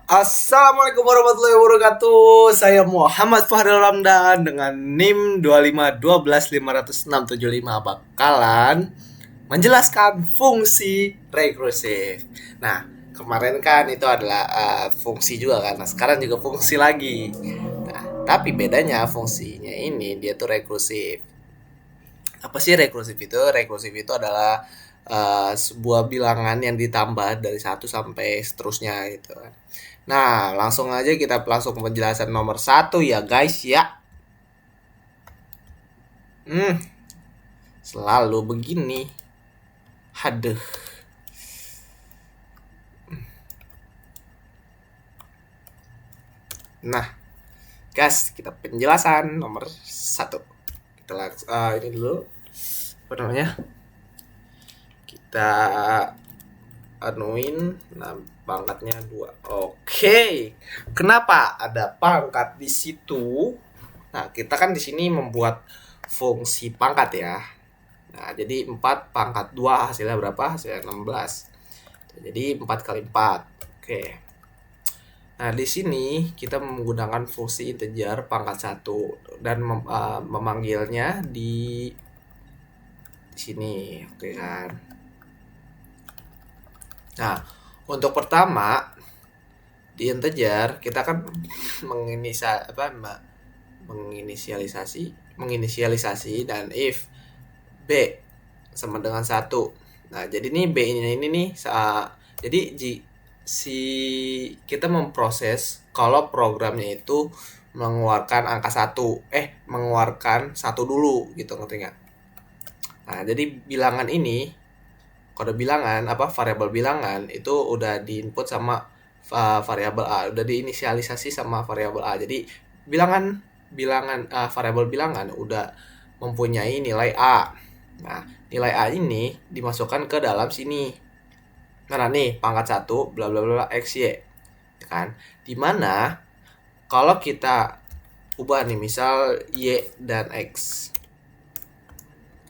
Assalamualaikum warahmatullahi wabarakatuh. Saya Muhammad Fahril Ramdan dengan NIM 251216575 bakalan menjelaskan fungsi rekursif. Nah, kemarin kan itu adalah fungsi juga kan. Nah, sekarang juga fungsi lagi. Nah, tapi bedanya fungsinya ini dia tuh rekursif. Apa sih rekursif itu? Rekursif itu adalah sebuah bilangan yang ditambah dari satu sampai seterusnya gitu kan. Nah, langsung aja kita langsung ke penjelasan nomor satu ya guys ya. Hmm, Selalu begini. Haduh. Nah, guys, kita penjelasan nomor satu. Kita langsung ini dulu. Apa namanya? Kita anuin. Nah, pangkatnya 2. Oke. Kenapa ada pangkat di situ? Nah, kita kan di sini membuat fungsi pangkat ya. Nah, jadi 4 pangkat 2 hasilnya berapa? Hasilnya 16. Jadi 4 kali 4. Oke. Nah, di sini kita menggunakan fungsi integer pangkat 1 dan memanggilnya di sini. Oke kan. Nah, untuk pertama di integer kita kan menginisialisasi dan if B sama dengan 1. Nah, jadi nih B ini nih jadi kita memproses kalau programnya itu mengeluarkan angka 1, mengeluarkan 1 dulu gitu, ngerti nggak? Nah, jadi bilangan ini kode bilangan variabel bilangan itu udah diinput sama variabel A, udah diinisialisasi sama variabel A. Jadi variabel bilangan udah mempunyai nilai A. Nah, nilai A ini dimasukkan ke dalam sini. Nah, nih pangkat 1 bla bla bla x y. Ya kan? Dimana kalau kita ubah nih misal y dan x.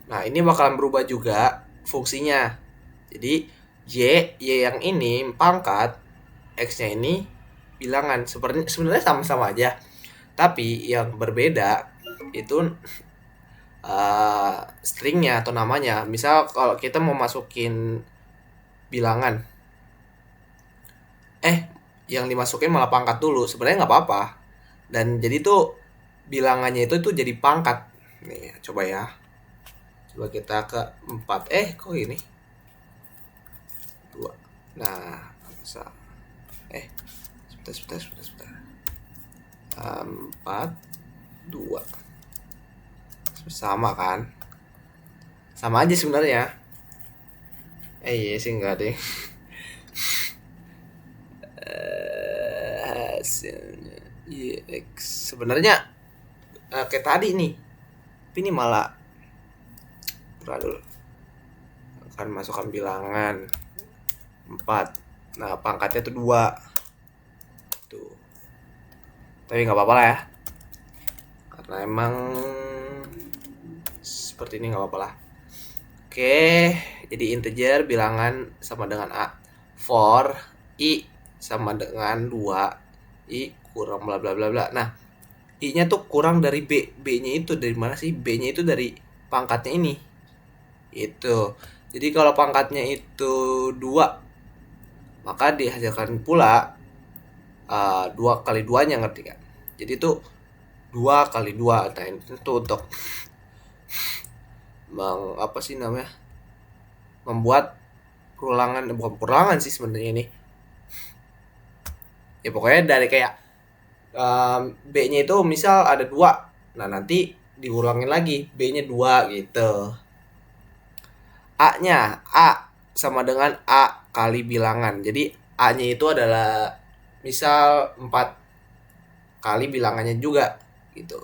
Nah, ini bakalan berubah juga fungsinya. Jadi y yang ini pangkat, x-nya ini bilangan. Sebenarnya sama-sama aja. Tapi yang berbeda itu stringnya atau namanya. Misal kalau kita mau masukin bilangan, yang dimasukin malah pangkat dulu, sebenarnya nggak apa-apa. Dan jadi tuh bilangannya itu tuh jadi pangkat. Nih, coba ya. Coba kita ke 4. Kok ini? 2. Nah, bisa. Sebentar. 4 2. Sama kan? Sama aja sebenarnya. Iya sih enggak deh. Hasilnya YX sebenarnya kayak tadi nih. Tapi ini malah dulu akan masukkan bilangan 4. Nah, pangkatnya tuh 2. Tuh. Tapi nggak apa-apa lah ya. Karena emang seperti ini nggak apa-apa lah. Oke, jadi integer bilangan sama dengan A. For I sama dengan 2. I kurang bla bla bla bla. Nah, I-nya tuh kurang dari B. B-nya itu dari mana sih? B-nya itu dari pangkatnya ini. Itu. Jadi kalau pangkatnya itu 2, maka dihasilkan pula 2 kali 2-nya, ngerti kan? Jadi itu 2 kali 2. Nah, itu untuk membuat bukan perulangan sih sebenarnya ini. Ya pokoknya dari kayak B-nya itu misal ada 2. Nah, nanti diulangin lagi B-nya 2 gitu. A-nya A sama dengan A kali bilangan. Jadi A-nya itu adalah misal 4 kali bilangannya juga gitu.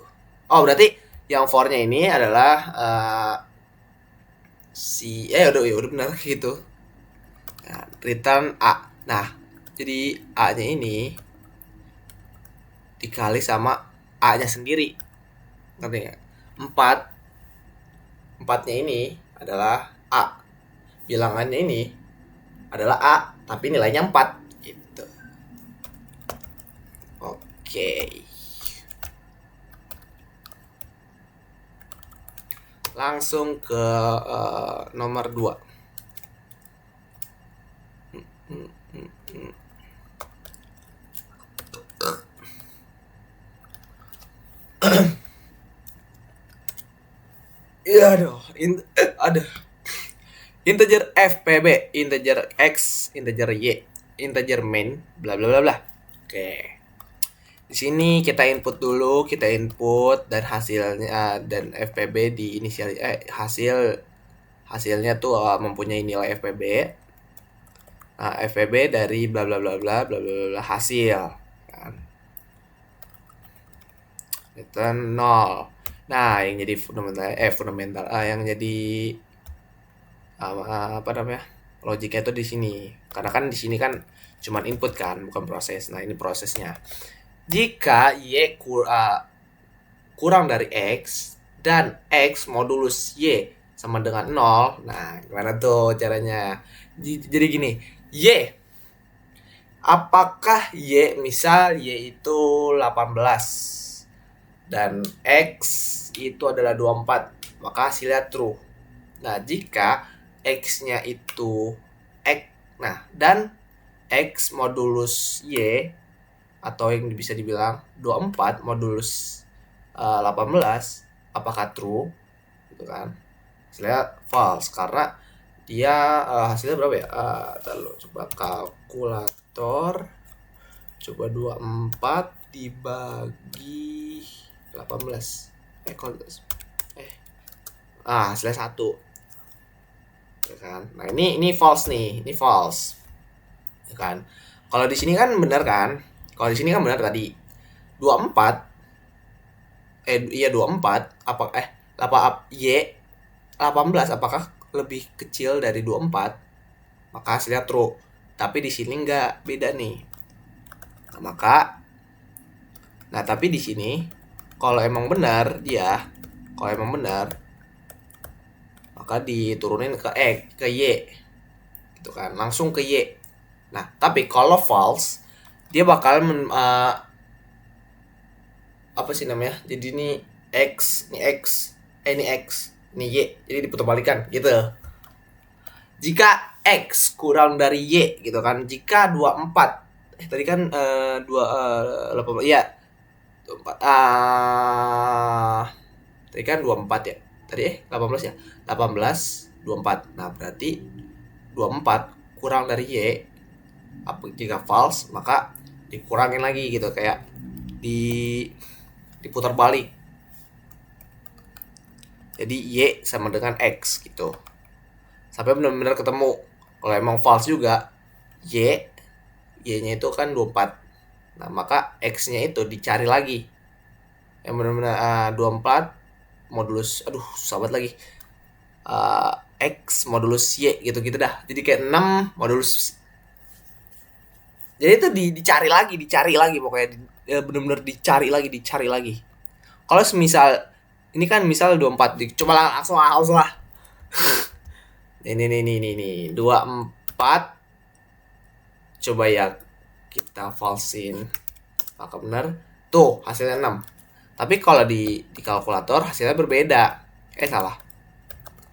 Oh, berarti yang for-nya ini adalah udah benar gitu. Nah, return A. Nah, jadi A-nya ini dikali sama A-nya sendiri. Ngerti nggak? 4-nya ini adalah A. Bilangannya ini adalah A, tapi nilainya 4 gitu. Oke. Langsung ke nomor 2. Iya aduh, aduh. Integer FPB, integer X, integer Y, integer main, bla bla bla bla. Oke. Di sini kita input dulu, kita input dan hasilnya dan FPB di inisial hasilnya tuh mempunyai nilai FPB. Nah, FPB dari bla bla bla bla bla bla bla hasil kan. Return 0. Nah, yang jadi fundamental yang jadi apa namanya? Logiknya itu di sini. Karena kan di sini kan cuman input kan, bukan proses. Nah, ini prosesnya. Jika Y kurang dari X dan X modulus Y sama dengan 0. Nah, gimana tuh caranya? Jadi gini, Y apakah Y misal Y itu 18 dan X itu adalah 24, maka hasilnya true. Nah, jika X-nya itu X, nah, dan X modulus Y atau yang bisa dibilang 24 modulus 18, apakah true? Gitu kan. Hasilnya false karena dia hasilnya berapa ya? Coba kalkulator. Coba 24 dibagi 18. Hasilnya 1. Ya kan? Nah, ini false nih, ini false. Ya kan? Kalau di sini kan benar kan? Kalau di sini kan benar tadi. 24 iya 24 Y 18 apakah lebih kecil dari 24? Maka hasilnya true. Tapi di sini enggak, beda nih. Nah, tapi di sini kalau emang benar maka diturunin ke Y. Gitu kan, langsung ke Y. Nah, tapi kalau false dia bakal apa sih namanya? Jadi ini X, ini Y. Jadi diputar gitu. Jika X kurang dari Y gitu kan. Jika 24 tadi kan 8 iya. 24 tadi kan 24 ya. Tadi 18 ya. 18 24. Nah, berarti 24 kurang dari Y. Jika false maka dikurangin lagi gitu, kayak diputar balik. Jadi Y sama dengan X gitu. Sampai benar-benar ketemu. Kalau emang false juga, Y-nya itu kan 24. Nah, maka X-nya itu dicari lagi. Yang benar-benar 24 modulus, sahabat lagi. X modulus Y gitu-gitu dah. Jadi kayak 6 modulus. Jadi itu dicari lagi pokoknya. Benar-benar dicari lagi. Kalau semisal ini kan misal 24, coba langsung lah. Ini 24. Coba ya kita falsein. Apakah benar? Tuh, hasilnya 6. Tapi kalau di kalkulator hasilnya berbeda. Salah.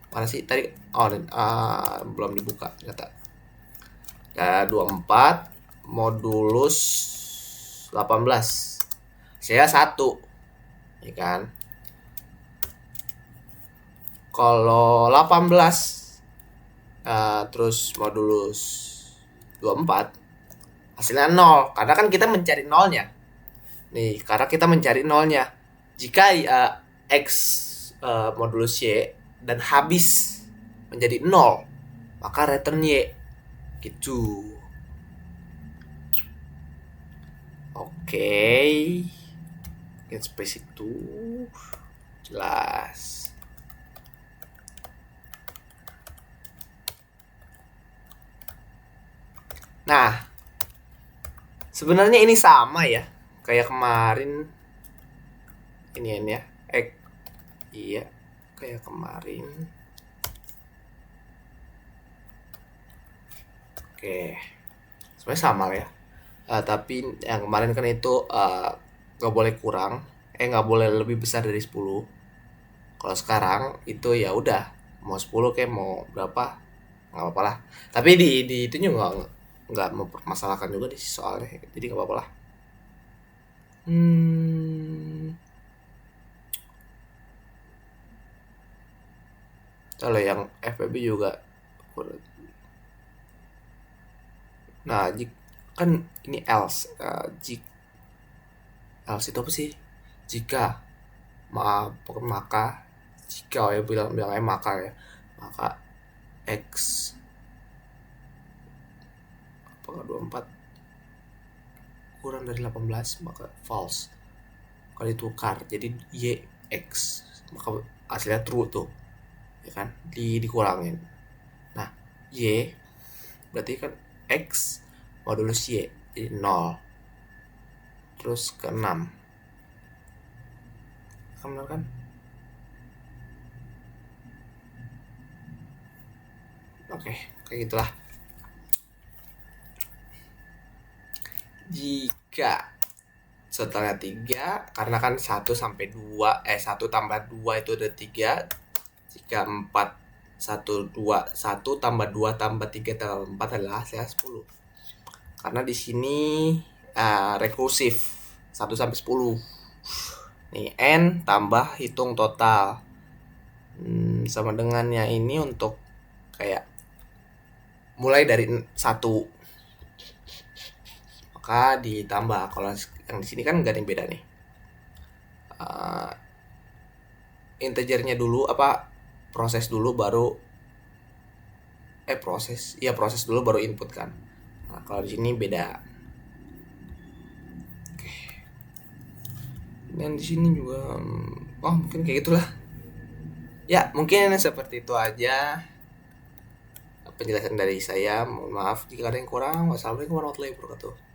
Mana sih tadi? Belum dibuka ternyata. 24 modulus 18. Saya 1. Ya kan? Kalau 18 terus modulus 24 hasilnya 0. Karena kan kita mencari nolnya. Nih, karena kita mencari nolnya. Jika X modulus Y dan habis menjadi 0, maka return Y. Gitu. Oke. Get space itu jelas. Nah, sebenarnya ini sama ya, kayak kemarin ini ya. Iya, kayak kemarin. Oke, sebenarnya sama ya. Tapi yang kemarin kan itu nggak boleh kurang, nggak boleh lebih besar dari 10. Kalau sekarang itu ya udah, mau 10 kayak mau berapa nggak apa-apa lah. Tapi di itu juga nggak mempermasalahkan juga di soalnya, jadi nggak apa-apa lah. Kalau yang FPB juga. Nah, kan ini else, else itu apa sih? Jika, maka, jika ya bilangnya maka ya, maka x apakah 24 kurang dari 18 maka false. Kalau ditukar jadi y x, maka hasilnya true tuh, ya kan? Dikurangin. Nah, y berarti kan x modulus y jadi 0 terus ke 6, benar kan? Oke, kayak gitulah. Jika setelahnya 3, karena kan 1 sampai 2, 1 tambah 2 itu ada 3. Jika 4, 1, 2, 1 tambah 2 tambah 3 tambah 4 adalah hasilnya 10. Karena di sini rekursif 1 sampai 10. Nih, n tambah hitung total. Sama dengannya ini untuk kayak mulai dari 1. Maka ditambah. Kalau yang di sini kan nggak ada yang beda nih. Integernya dulu proses dulu baru proses dulu baru input kan. Nah, kalau di sini beda. Oke. Dan di sini juga mungkin kayak gitulah. Ya, mungkin seperti itu aja penjelasan dari saya. Mohon maaf jika ada yang kurang. Wassalamualaikum warahmatullahi wabarakatuh.